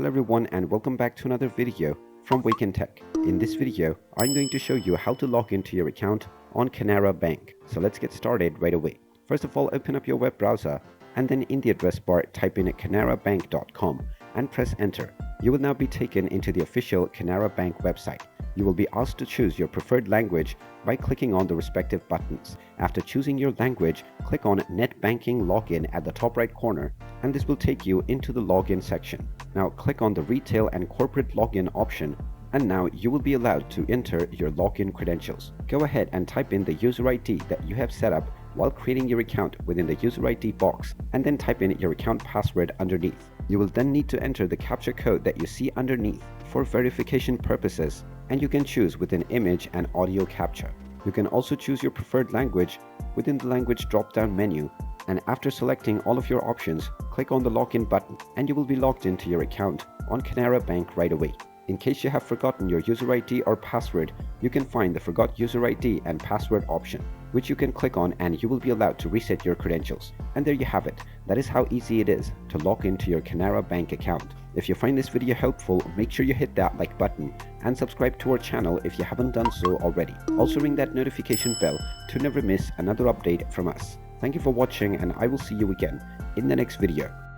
Hello everyone and welcome back to another video from Wake&Tech. In this video, I'm going to show you how to log into your account on Canara Bank. So let's get started right away. First of all, open up your web browser and then in the address bar type in canarabank.com and press enter. You will now be taken into the official Canara Bank website. You will be asked to choose your preferred language by clicking on the respective buttons. After choosing your language, click on Net Banking Login at the top right corner and this will take you into the login section. Now click on the Retail and Corporate Login option and now you will be allowed to enter your login credentials. Go ahead and type in the user ID that you have set up while creating your account within the user ID box and then type in your account password underneath. You will then need to enter the captcha code that you see underneath for verification purposes, and you can choose within image and audio captcha. You can also choose your preferred language within the language drop-down menu, and after selecting all of your options, click on the login button and you will be logged into your account on Canara Bank right away. In case you have forgotten your user ID or password, you can find the Forgot User ID and Password option, which you can click on and you will be allowed to reset your credentials. And there you have it. That is how easy it is to log into your Canara Bank account. If you find this video helpful, make sure you hit that like button and subscribe to our channel if you haven't done so already. Also ring that notification bell to never miss another update from us. Thank you for watching and I will see you again in the next video.